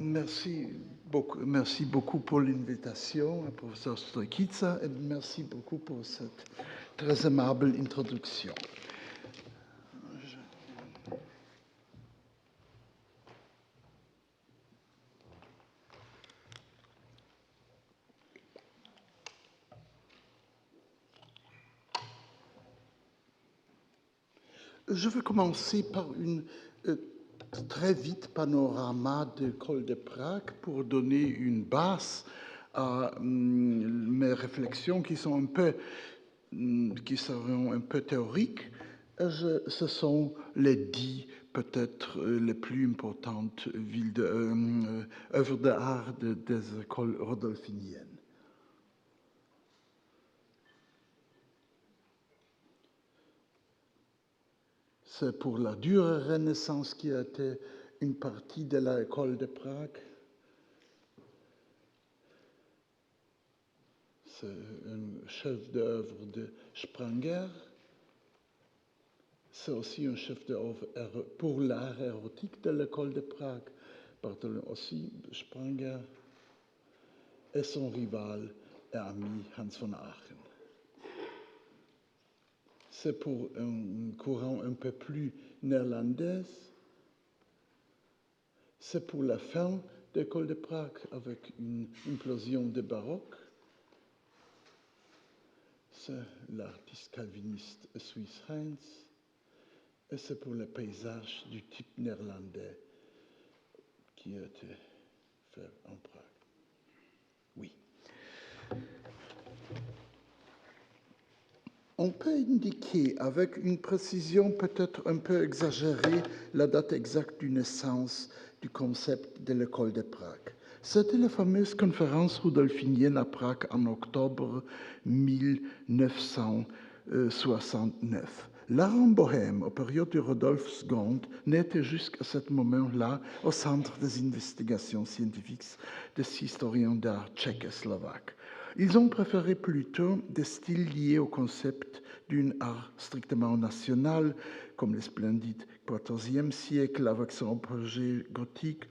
Merci beaucoup pour l'invitation, professeur Stoikica, et merci beaucoup pour cette très aimable introduction. Je vais commencer par une très vite panorama de l'école de Prague pour donner une base à mes réflexions qui seront un peu théoriques. Ce sont les 10 peut-être les plus importantes œuvres d'art des écoles rodolphiniennes. C'est pour la dure Renaissance qui a été une partie de l'école de Prague. C'est un chef d'œuvre de Spranger. C'est aussi un chef d'œuvre pour l'art érotique de l'école de Prague. Bartholin aussi Spranger et son rival et ami Hans von Aachen. C'est pour un courant un peu plus néerlandais. C'est pour la fin de l'école de Prague avec une implosion de baroque. C'est l'artiste calviniste suisse Heinz. Et c'est pour le paysage du type néerlandais qui a été fait en Prague. Oui. On peut indiquer avec une précision peut-être un peu exagérée la date exacte de naissance du concept de l'école de Prague. C'était la fameuse conférence rudolfinienne à Prague en octobre 1969. L'art en Bohème, aux périodes de Rodolphe II, n'était jusqu'à ce moment-là au centre des investigations scientifiques des historiens d'art tchécoslovaques. Ils ont préféré plutôt des styles liés au concept d'un art strictement national, comme le splendide XIVe siècle avec son projet gothique,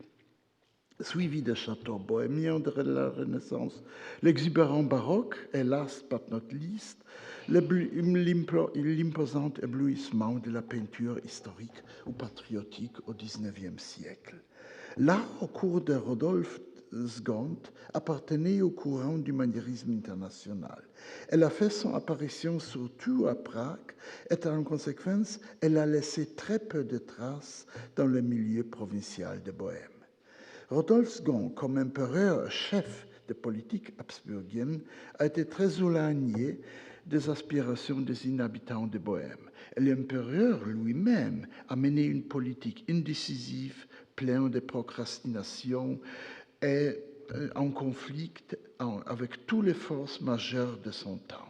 suivi des châteaux bohémiens de la Renaissance, l'exubérant baroque et last but not least, l'imposant éblouissement de la peinture historique ou patriotique au XIXe siècle. L'art au cours de Rodolphe II appartenait au courant du maniérisme international. Elle a fait son apparition surtout à Prague et en conséquence, elle a laissé très peu de traces dans le milieu provincial de Bohême. Rodolphe II, comme empereur chef de politique habsburgienne, a été très éloigné des aspirations des inhabitants de Bohême. Et l'empereur lui-même a mené une politique indécisive, pleine de procrastination et en conflit avec toutes les forces majeures de son temps.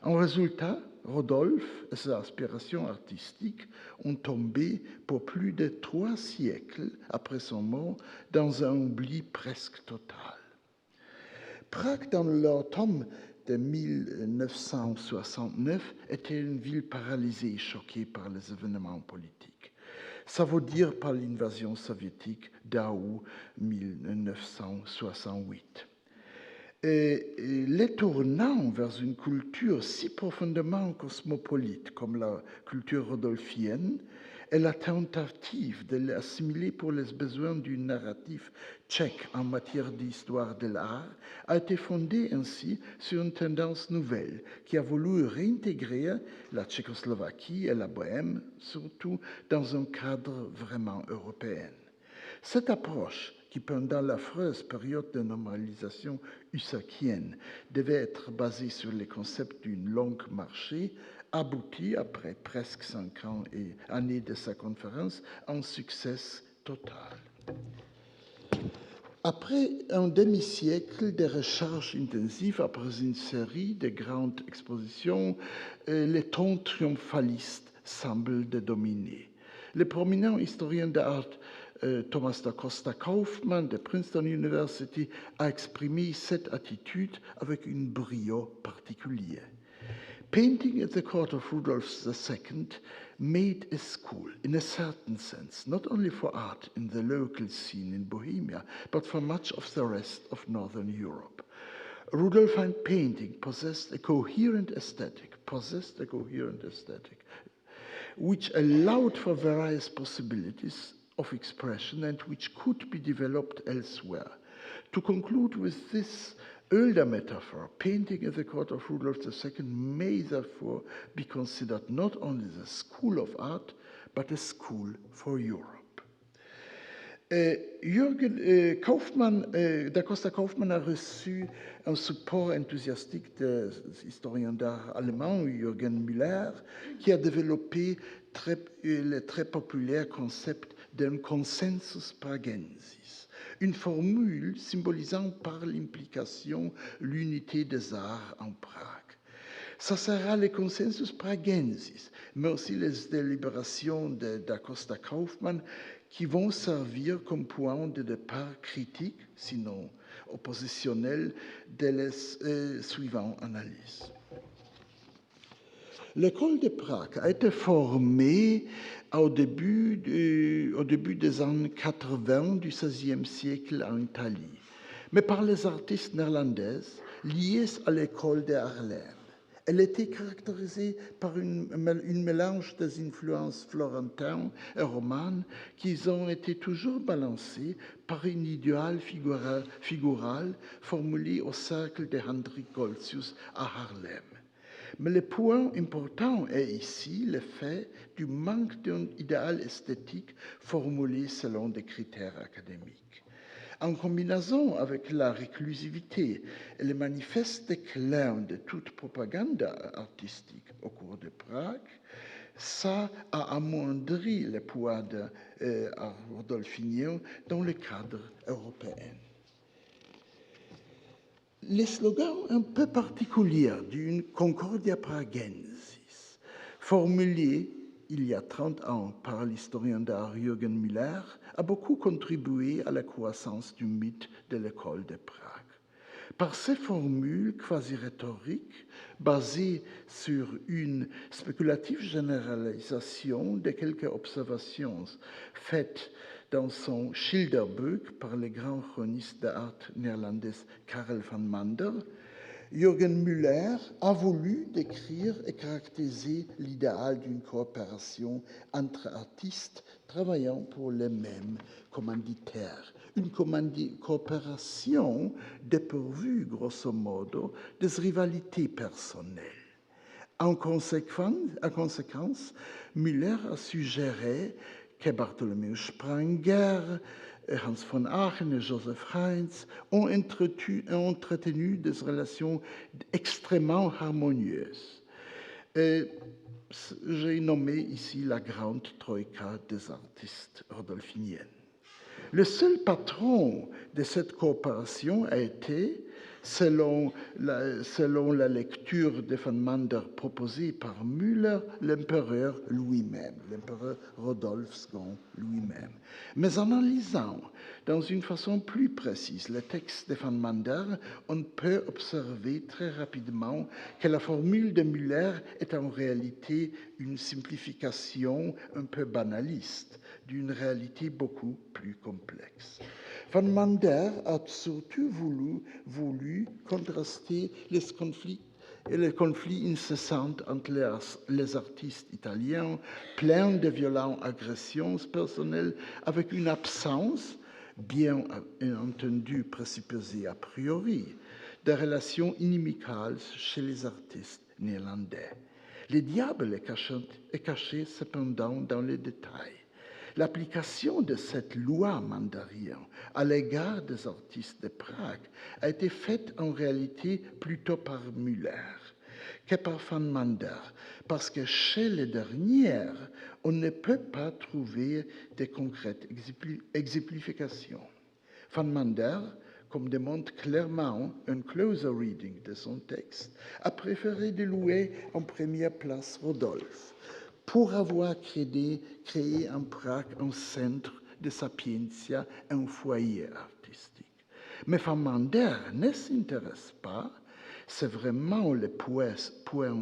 En résultat, Rodolphe et ses aspirations artistiques ont tombé pour plus de 3 siècles après son mort dans un oubli presque total. Prague, dans l'automne de 1969, était une ville paralysée et choquée par les événements politiques. Ça veut dire par l'invasion soviétique d'août 1968. Et les tournants vers une culture si profondément cosmopolite comme la culture rodolphienne et la tentative de l'assimiler pour les besoins du narratif tchèque en matière d'histoire de l'art a été fondée ainsi sur une tendance nouvelle qui a voulu réintégrer la Tchécoslovaquie et la Bohême, surtout dans un cadre vraiment européen. Cette approche, qui pendant l'affreuse période de normalisation husakienne devait être basée sur les concepts d'une longue marché, aboutit, après presque 5 ans et années de sa conférence, à un succès total. Après un demi-siècle de recherches intensives, après une série de grandes expositions, les tons triomphalistes semblent dominer. Le prominent historien d'art Thomas da Costa Kaufmann de Princeton University a exprimé cette attitude avec un brio particulier. Painting at the court of Rudolf II made a school, in a certain sense, not only for art in the local scene in Bohemia, but for much of the rest of Northern Europe. Rudolphine painting possessed a coherent aesthetic, which allowed for various possibilities of expression and which could be developed elsewhere. To conclude with this older metaphor, painting at the court of Rudolf II may therefore be considered not only the school of art, but a school for Europe. Jürgen Kaufmann, Da Costa Kaufmann a reçu un support enthousiastique des historiens d'art allemands, Jürgen Müller, qui a développé le très populaire concept d'un consensus pragensis, une formule symbolisant par l'implication l'unité des arts en Prague. Ça sera le consensus pragensis, mais aussi les délibérations Da Costa Kaufmann qui vont servir comme point de départ critique, sinon oppositionnel, des suivantes analyses. L'école de Prague a été formée au début des années 80 du XVIe siècle en Italie, mais par les artistes néerlandais liés à l'école de Haarlem. Elle était caractérisée par une mélange des influences florentines et romanes qui ont été toujours balancées par un idéal figural formulé au cercle de Hendrik Goltzius à Haarlem. Mais le point important est ici le fait du manque d'un idéal esthétique formulé selon des critères académiques. En combinaison avec la réclusivité et le manifeste déclin de toute propagande artistique au cours de Prague, ça a amoindri le poids de Rodolphinien dans le cadre européen. Le slogan un peu particulier d'une Concordia Pragensis, formulé il y a 30 ans par l'historien d'art Jürgen Müller, a beaucoup contribué à la croissance du mythe de l'école de Prague. Par ces formules quasi-rhétoriques, basées sur une spéculative généralisation de quelques observations faites dans son Schilderbuch par le grand chroniste d'art néerlandais Karel van Mander, Jürgen Müller a voulu décrire et caractériser l'idéal d'une coopération entre artistes travaillant pour les mêmes commanditaires. Une coopération dépourvue, grosso modo, des rivalités personnelles. En conséquence, Müller a suggéré que Bartholomew Spranger, Hans von Aachen et Joseph Heinz ont entretenu des relations extrêmement harmonieuses. J'ai nommé ici la grande troïka des artistes rodolphiniennes. Le seul patron de cette coopération a été, selon la lecture de Van Mander proposée par Müller, l'empereur lui-même, l'empereur Rodolphe II lui-même. Mais en analysant dans une façon plus précise le texte de Van Mander, on peut observer très rapidement que la formule de Müller est en réalité une simplification un peu banaliste d'une réalité beaucoup plus complexe. Van Mander a surtout voulu contraster les conflits incessants entre les artistes italiens, pleins de violentes agressions personnelles, avec une absence, bien entendu présupposée a priori, de relations inimicales chez les artistes néerlandais. Le diable est caché cependant dans les détails. L'application de cette loi mandarienne à l'égard des artistes de Prague a été faite en réalité plutôt par Müller que par Van Mander, parce que chez les dernières, on ne peut pas trouver de concrètes exemplifications. Van Mander, comme démontre clairement un closer reading de son texte, a préféré de louer en première place Rodolphe, pour avoir créé en Prague un centre de sapientia, un foyer artistique. Mais Van Mander ne s'intéresse pas C'est vraiment le point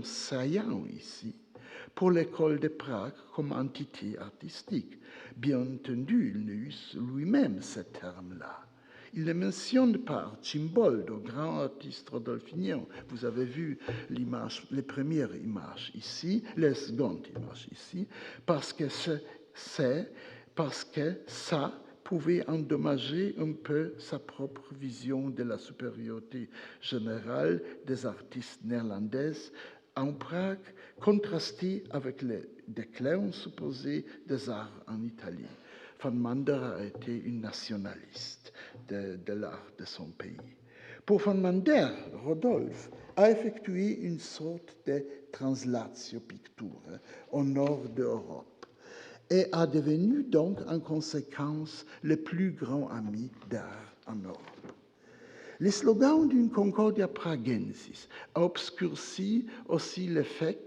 saillant ici pour l'école de Prague comme entité artistique. Bien entendu, il use lui-même ce terme-là. Il ne mentionne pas Archimbolde, le grand artiste rodolphinien. Vous avez vu l'image, les premières images ici, les secondes images ici, parce que ça pouvait endommager un peu sa propre vision de la supériorité générale des artistes néerlandaises en Prague, contrastée avec le déclin supposé des arts en Italie. Van Mander a été une nationaliste de l'art de son pays. Pour Van Mander, Rodolphe a effectué une sorte de translatio pictura au nord d'Europe et a devenu donc en conséquence le plus grand ami d'art en Europe. Le slogan d'une Concordia pragensis a obscurci aussi le fait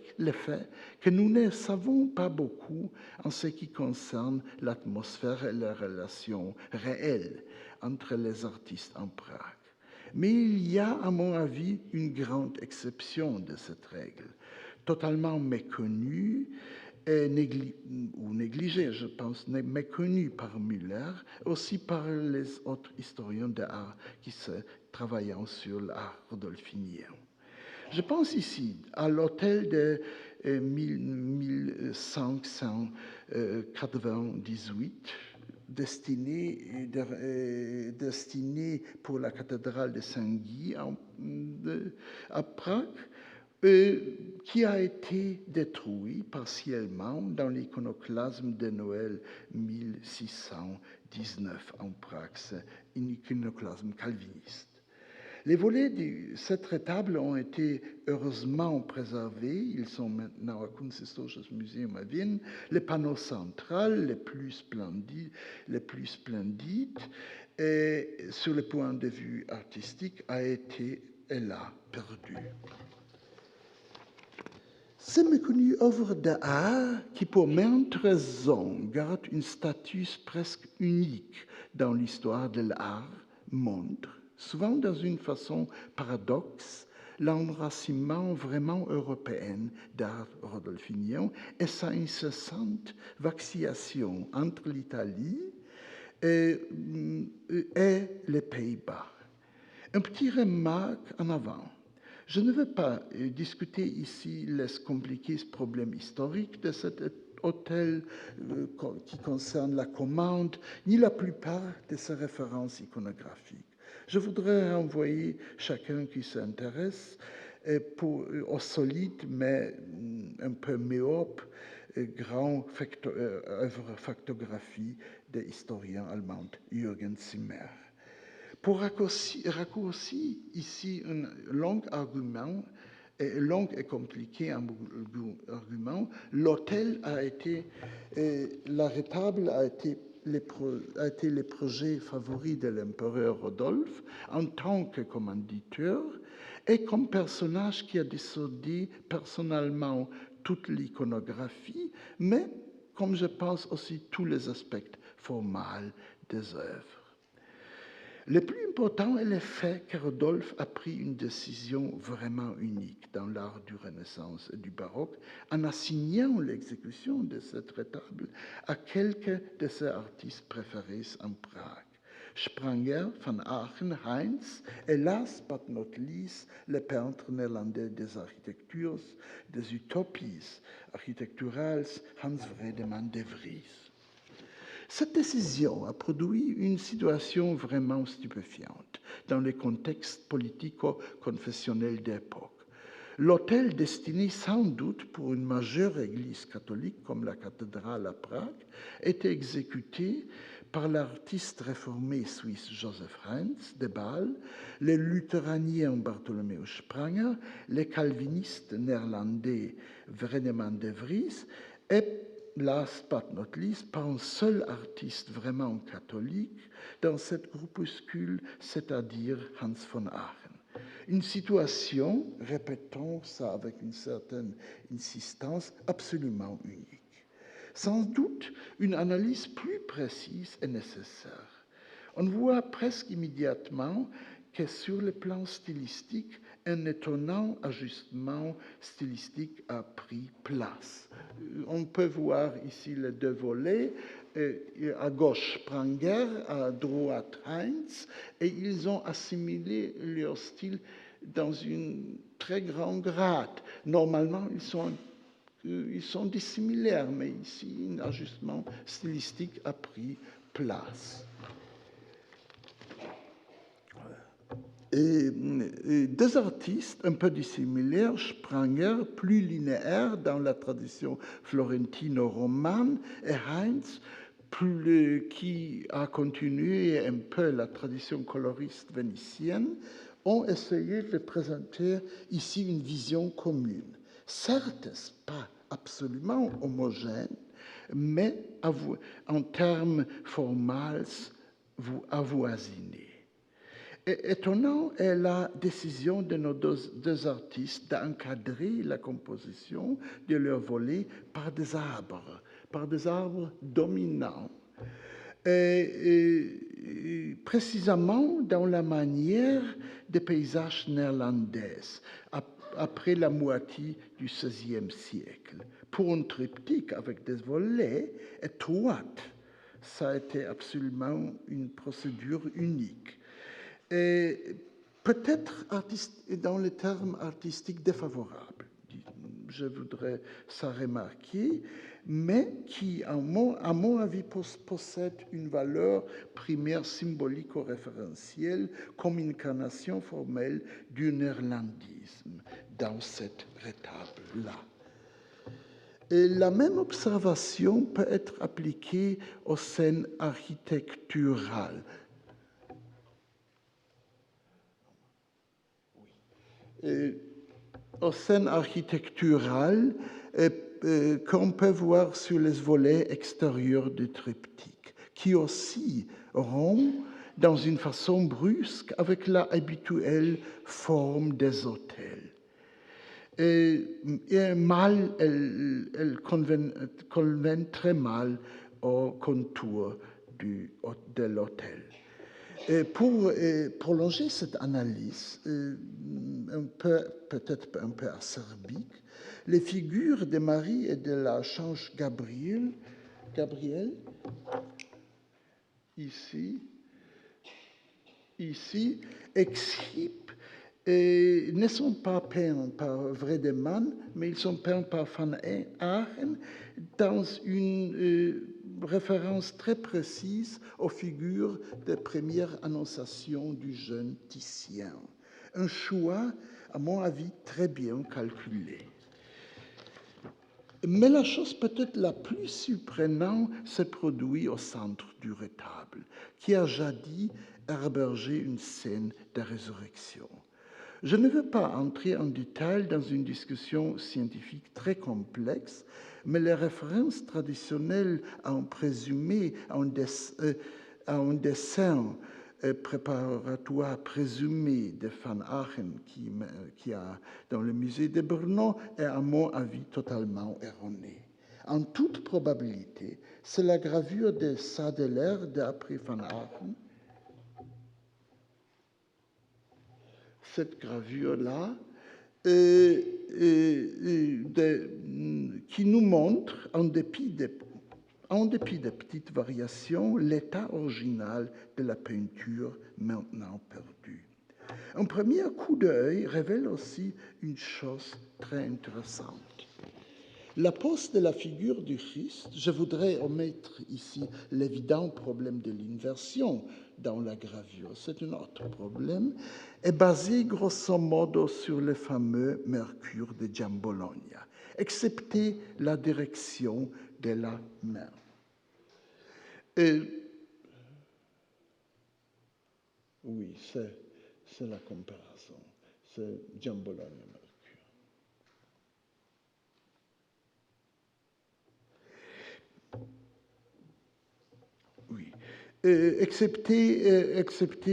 que nous ne savons pas beaucoup en ce qui concerne l'atmosphère et les relations réelles entre les artistes en Prague. Mais il y a, à mon avis, une grande exception de cette règle, totalement méconnue ou négligée, je pense, méconnue par Müller, aussi par les autres historiens de l'art qui se travaillant sur l'art rodolphinien. Je pense ici à l'hôtel de 1598, destiné pour la cathédrale de Saint-Guy à Prague, qui a été détruit partiellement dans l'iconoclasme de Noël 1619 en Prague, un iconoclasme calviniste. Les volets de cette retable ont été heureusement préservés. Ils sont maintenant au Kunsthistorisches Museum à Vienne. Le panneau central, le plus splendide, et sur le point de vue artistique, a été, là, perdu. Ces méconnues œuvres d'art, qui pour maintes raisons gardent un statut presque unique dans l'histoire de l'art, montrent, souvent dans une façon paradoxe, l'enracinement vraiment européen d'art rodolphinien et sa incessante vacillation entre l'Italie et les Pays-Bas. Un petit remarque en avant. Je ne veux pas discuter ici les compliqués problèmes historiques de cet hôtel qui concerne la commande, ni la plupart de ses références iconographiques. Je voudrais renvoyer chacun qui s'intéresse au solide, mais un peu myope, grand œuvre factographie de l'historien allemand Jürgen Zimmer. Pour raccourcir ici un long argument, long et compliqué argument, l'hôtel a été, la rétable a été le projet favori de l'empereur Rodolphe en tant que commanditeur et comme personnage qui a décidé personnellement toute l'iconographie, mais comme je pense aussi tous les aspects formels des œuvres. Le plus important est le fait que Rodolphe a pris une décision vraiment unique dans l'art du Renaissance et du Baroque en assignant l'exécution de cette rétable à quelques de ses artistes préférés en Prague. Spranger, Van Aachen, Heinz et last but not least, le peintre néerlandais des architectures, des utopies architecturales, Hans Vredeman de Vries. Cette décision a produit une situation vraiment stupéfiante dans le contexte politico-confessionnel d'époque. L'hôtel destiné sans doute pour une majeure église catholique comme la cathédrale à Prague était exécuté par l'artiste réformé suisse Joseph Heinz de Bâle, le luthéraniens Bartholomew Spranger, le calviniste néerlandais Vredeman de Vries et last but not least, par un seul artiste vraiment catholique dans cette groupuscule, c'est-à-dire Hans von Aachen. Une situation, répétons ça avec une certaine insistance, absolument unique. Sans doute, une analyse plus précise est nécessaire. On voit presque immédiatement que sur le plan stylistique, un étonnant ajustement stylistique a pris place. On peut voir ici les deux volets, à gauche Pranger, à droite Heinz, et ils ont assimilé leur style dans une très grande grade. Normalement, ils sont dissimilaires, mais ici, un ajustement stylistique a pris place. Et deux artistes un peu dissimilaires, Spranger, plus linéaire dans la tradition florentino-romane, et Heinz, qui a continué un peu la tradition coloriste vénitienne, ont essayé de présenter ici une vision commune. Certes, pas absolument homogène, mais en termes formels, vous avoisinez. Étonnant est la décision de nos deux artistes d'encadrer la composition de leur volet par des arbres dominants. Précisément dans la manière des paysages néerlandais, après la moitié du XVIe siècle. Pour un triptyque avec des volets étroites, ça a été absolument une procédure unique. Et peut-être dans les termes artistiques défavorables, je voudrais ça remarquer, mais qui, à mon avis, possède une valeur primaire symbolique ou référentielle comme incarnation formelle du néerlandisme dans cet rétable-là. Et la même observation peut être appliquée aux scènes architecturales. Aux scènes architecturales qu'on peut voir sur les volets extérieurs du triptyque, qui aussi rompent dans une façon brusque avec la habituelle forme des hôtels. Et mal, elle convient très mal au contour de l'hôtel. Pour prolonger cette analyse, peut-être un peu acerbique, les figures de Marie et de la Change Gabriel, ici, exhibent ne sont pas peints par Vredemann, mais ils sont peints par Van Aachen dans une référence très précise aux figures de première annonciation du jeune Titien. Un choix, à mon avis, très bien calculé. Mais la chose peut-être la plus surprenante se produit au centre du rétable, qui a jadis hébergé une scène de résurrection. Je ne veux pas entrer en détail dans une discussion scientifique très complexe, mais les références traditionnelles à un présumé, à un dessin préparatoire présumé de Van Aachen qui a dans le musée de Brno est à mon avis totalement erroné. En toute probabilité, c'est la gravure de Sadeler d'après Van Aachen. Cette gravure-là, qui nous montre, en dépit de petites variations, l'état original de la peinture maintenant perdue. Un premier coup d'œil révèle aussi une chose très intéressante. La pose de la figure du Christ, je voudrais omettre ici l'évident problème de l'inversion dans la gravure, c'est un autre problème, est basée grosso modo sur le fameux Mercure de Giambologna, excepté la direction de la main. Oui, c'est la comparaison, c'est Giambologna. Oui, excepté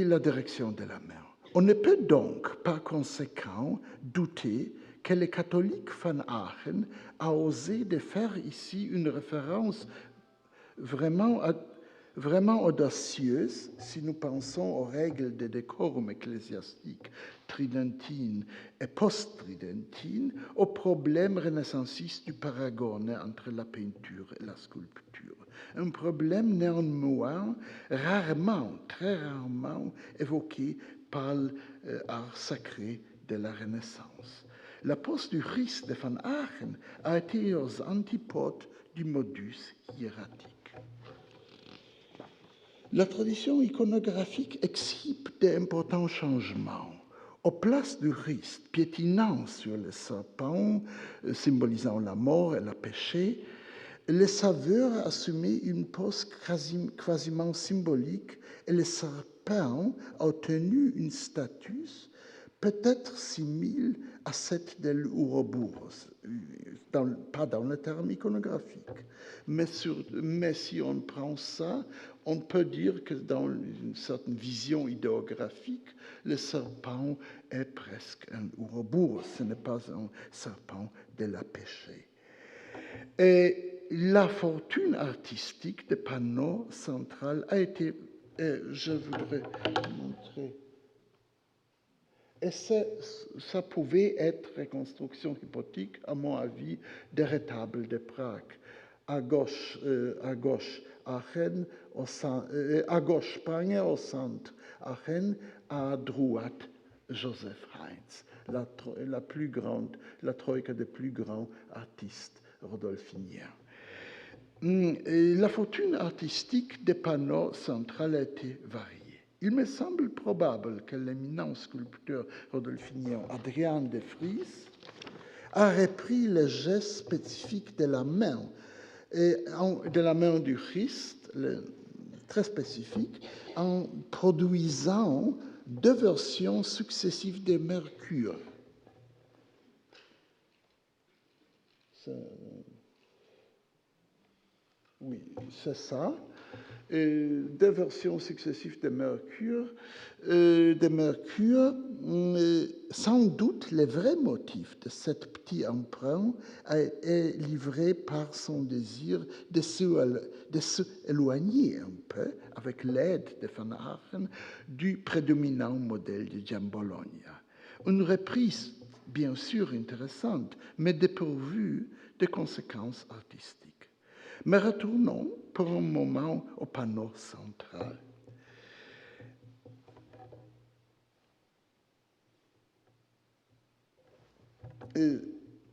la direction de la mer. On ne peut donc, par conséquent, douter que le catholique Van Aachen a osé de faire ici une référence vraiment vraiment audacieuse si nous pensons aux règles de décorum ecclésiastique tridentine et post-tridentine, au problème renaissanciste du paragone entre la peinture et la sculpture. Un problème néanmoins rarement, très rarement évoqué par l'art sacré de la Renaissance. La pose du Christ de Van Aachen a été aux antipodes du modus hiératique. La tradition iconographique exhibe d'importants changements. Aux places du Christ, piétinant sur le serpent, symbolisant la mort et le péché, le Sauveur assumait une pose quasiment symbolique et le serpent a obtenu un statut peut-être similaire à cette de l'Ouroboros, pas dans le terme iconographique, mais si on prend ça, on peut dire que dans une certaine vision idéographique, le serpent est presque un Ouroboros, ce n'est pas un serpent de la péché. Et la fortune artistique des panneaux central a été, je voudrais montrer, et ça pouvait être reconstruction hypothétique, à mon avis, des rétables de Prague. À gauche Aachen, à gauche Spranger au centre Aachen, à droite Joseph Heinz, la troïka des plus grands artistes rodolphiniens. La fortune artistique des panneaux centrales a été variée. Il me semble probable que l'éminent sculpteur rodolphinien Adrien de Vries a repris le geste spécifique de la main du Christ, très spécifique, en produisant deux versions successives de Mercure. Oui, c'est ça. Deux versions successives de Mercure. Sans doute, le vrai motif de cette petite emprunt est livré par son désir de s'éloigner un peu, avec l'aide de Van Aachen, du prédominant modèle de Giambologna. Une reprise, bien sûr, intéressante, mais dépourvue de conséquences artistiques. Mais retournons pour un moment au panneau central.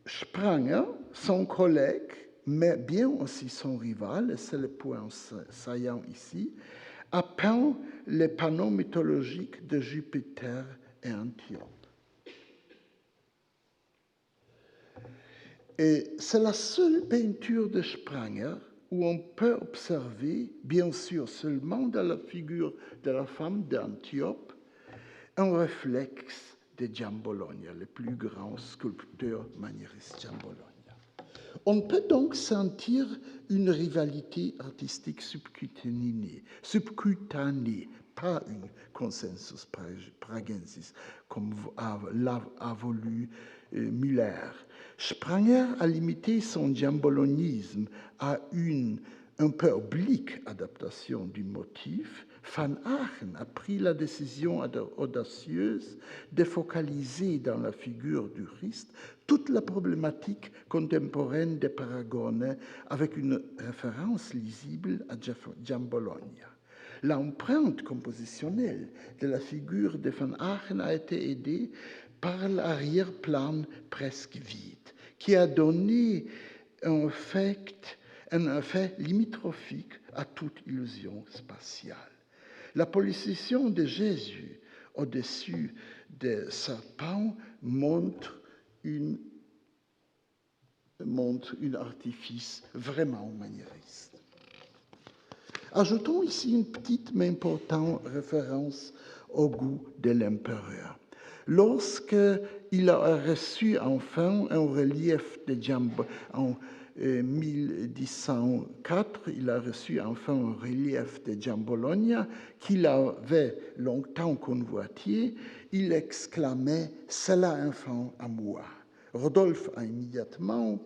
Spranger, son collègue, mais bien aussi son rival, et c'est le point saillant ici, a peint les panneaux mythologiques de Jupiter et Antiope. Et c'est la seule peinture de Spranger où on peut observer, bien sûr seulement dans la figure de la femme d'Antiope, un réflexe de Giambologna, le plus grand sculpteur maniériste Giambologna. On peut donc sentir une rivalité artistique subcutanée, pas un consensus pragensis, comme a voulu Müller. Spranger a limité son giambolognisme à une un peu oblique adaptation du motif. Van Aachen a pris la décision audacieuse de focaliser dans la figure du Christ toute la problématique contemporaine des paragones avec une référence lisible à Giambologna. L'empreinte compositionnelle de la figure de Van Aachen a été aidée par l'arrière-plan presque vide, qui a donné un effet limitrophique à toute illusion spatiale. La position de Jésus au-dessus des serpents montre un artifice vraiment maniériste. Ajoutons ici une petite mais importante référence au goût de l'empereur. Lorsqu'il a reçu enfin un relief de en 1104, il a reçu enfin un relief de Giambologna qu'il avait longtemps convoité, il exclamait « C'est là enfin à moi ». Rodolphe a immédiatement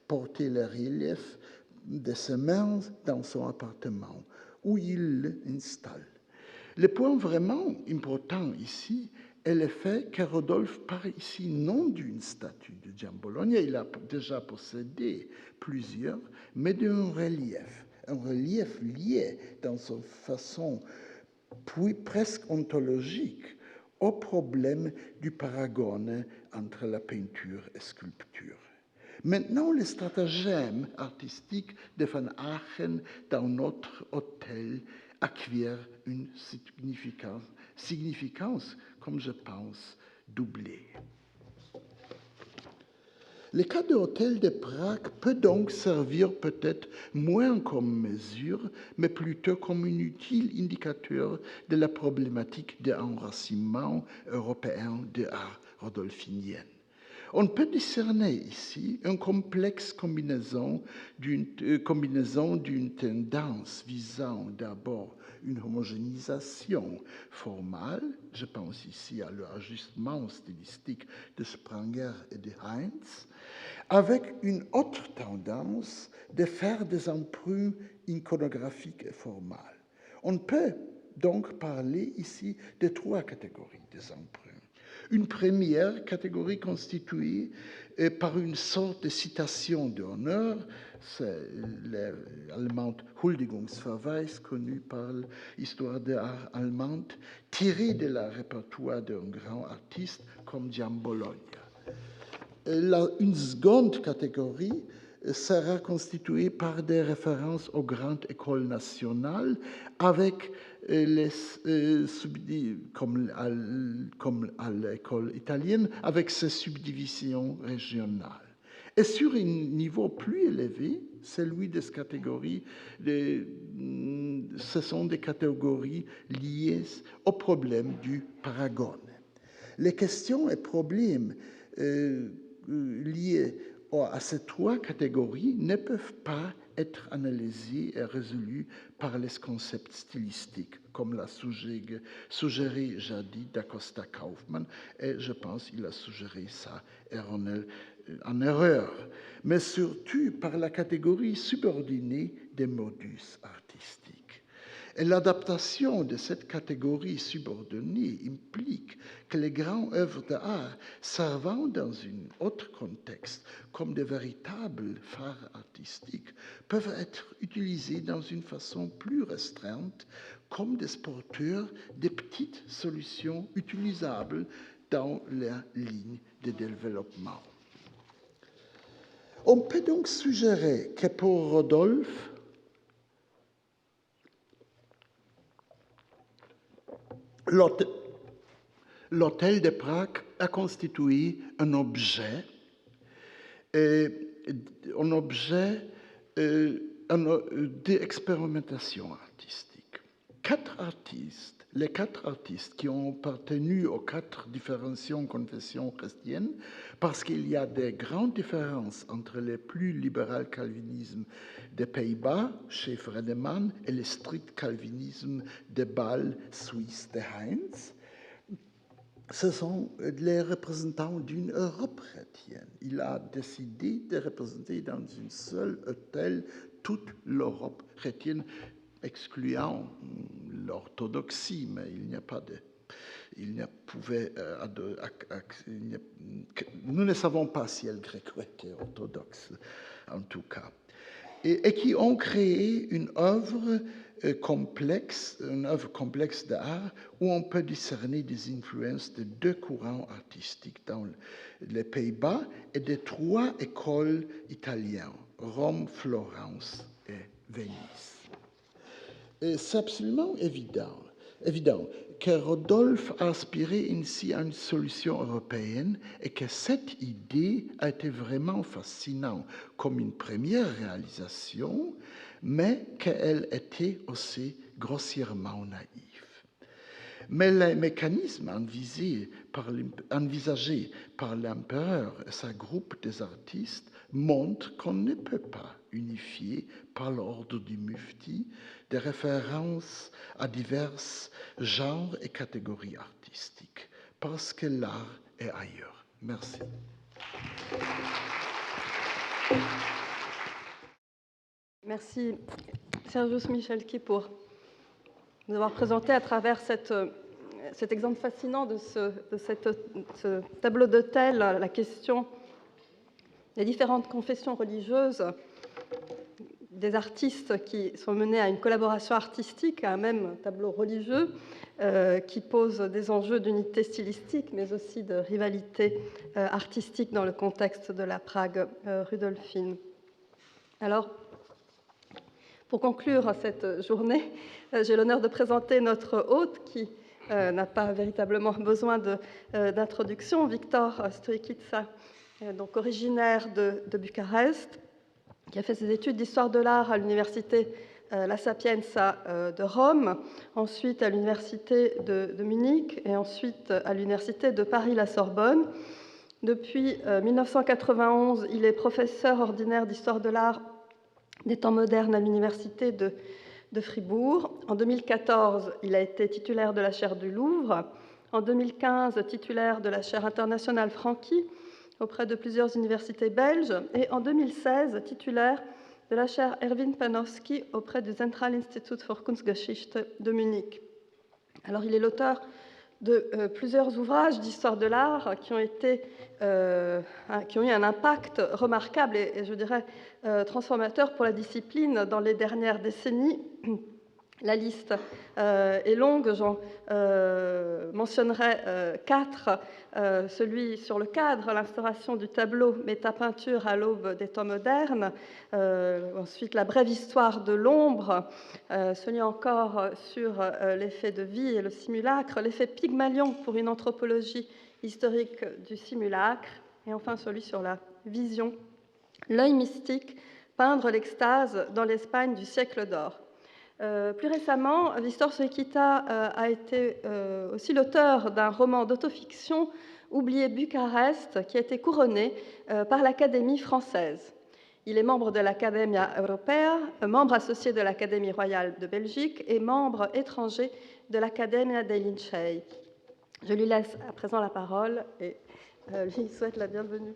porté le relief de ses mains dans son appartement. où il l'installe. Le point vraiment important ici est le fait que Rodolphe parle ici non d'une statue de Giambologna, il a déjà possédé plusieurs, mais d'un relief. Un relief lié dans sa façon puis presque ontologique au problème du paragone entre la peinture et la sculpture. Maintenant, le stratagème artistique de Van Aachen dans notre hôtel acquiert une significance, comme je pense, doublée. Le cas de l'hôtel de Prague peut donc servir peut-être moins comme mesure, mais plutôt comme un utile indicateur de la problématique de l'enracinement européen de l'art rodolphinien. On peut discerner ici une complexe combinaison d'une tendance visant d'abord une homogénéisation formale, je pense ici à l'ajustement stylistique de Spranger et de Heinz, avec une autre tendance de faire des emprunts iconographiques et formales. On peut donc parler ici de trois catégories des emprunts. Une première catégorie constituée par une sorte de citation d'honneur, c'est l'allemande Huldigungsverweis, connue par l'histoire de l'art allemande, tirée de la répertoire d'un grand artiste comme Giambologna. Une seconde catégorie sera constituée par des références aux grandes écoles nationales avec comme à l'école italienne, avec ses subdivisions régionales. Et sur un niveau plus élevé, celui de cette catégorie, ce sont des catégories liées au problème du paragone. Les questions et problèmes liés à ces trois catégories ne peuvent pas être analysés et résolus par les concepts stylistiques, comme l'a suggéré jadis d'Acosta Kaufmann, et je pense qu'il a suggéré ça en erreur, mais surtout par la catégorie subordonnée des modus artistiques. Et l'adaptation de cette catégorie subordonnée implique que les grandes œuvres d'art servant dans un autre contexte comme de véritables phares artistiques peuvent être utilisées dans une façon plus restreinte comme des porteurs de petites solutions utilisables dans la ligne de développement. On peut donc suggérer que pour Rodolphe, l'hôtel de Prague a constitué un objet d'expérimentation artistique. Les quatre artistes qui ont appartenu aux quatre différentes confessions chrétiennes, parce qu'il y a des grandes différences entre le plus libéral calvinisme des Pays-Bas, chez Friedemann, et le strict calvinisme des Bâle suisse de Heinz, ce sont les représentants d'une Europe chrétienne. Il a décidé de représenter dans une seule hôtel toute l'Europe chrétienne, excluant l'orthodoxie, mais nous ne savons pas si le grec était orthodoxe, en tout cas. Et qui ont créé une œuvre complexe d'art où on peut discerner des influences de deux courants artistiques dans les Pays-Bas et de trois écoles italiennes, Rome, Florence et Venise. C'est absolument évident que Rodolphe a aspiré ainsi à une solution européenne et que cette idée a été vraiment fascinante comme une première réalisation, mais qu'elle était aussi grossièrement naïve. Mais les mécanismes envisagés par l'empereur et sa groupe des artistes montrent qu'on ne peut pas unifier par l'ordre du mufti des références à divers genres et catégories artistiques, parce que l'art est ailleurs. Merci. Merci Sergius Michalki pour nous avoir présenté à travers cet exemple fascinant de ce tableau d'autel la question des différentes confessions religieuses, des artistes qui sont menés à une collaboration artistique, à un même tableau religieux, qui pose des enjeux d'unité stylistique, mais aussi de rivalité artistique dans le contexte de la Prague rudolphine. Alors, pour conclure cette journée, j'ai l'honneur de présenter notre hôte qui n'a pas véritablement besoin d'introduction, Victor Stoichița, donc originaire de Bucarest, qui a fait ses études d'histoire de l'art à l'université La Sapienza de Rome, ensuite à l'université de Munich et ensuite à l'université de Paris-La Sorbonne. Depuis 1991, il est professeur ordinaire d'histoire de l'art des temps modernes à l'université de Fribourg. En 2014, il a été titulaire de la chaire du Louvre. En 2015, titulaire de la chaire internationale Franchi auprès de plusieurs universités belges. Et en 2016, titulaire de la chaire Erwin Panofsky auprès du Zentralinstitut für Kunstgeschichte de Munich. Alors, il est l'auteur de plusieurs ouvrages d'histoire de l'art qui ont eu un impact remarquable et je dirais transformateur pour la discipline dans les dernières décennies. La liste est longue, j'en mentionnerai 4. Celui sur le cadre, l'instauration du tableau métapeinture à l'aube des temps modernes. Ensuite, la brève histoire de l'ombre. Celui encore sur l'effet de vie et le simulacre. L'effet Pygmalion pour une anthropologie historique du simulacre. Et enfin, celui sur la vision, l'œil mystique, peindre l'extase dans l'Espagne du siècle d'or. Plus récemment, Victor Stoichița a été aussi l'auteur d'un roman d'autofiction, Oublié Bucarest, qui a été couronné par l'Académie française. Il est membre de l'Academia Europea, membre associé de l'Académie royale de Belgique et membre étranger de l'Academia dei Lincei. Je lui laisse à présent la parole et lui souhaite la bienvenue.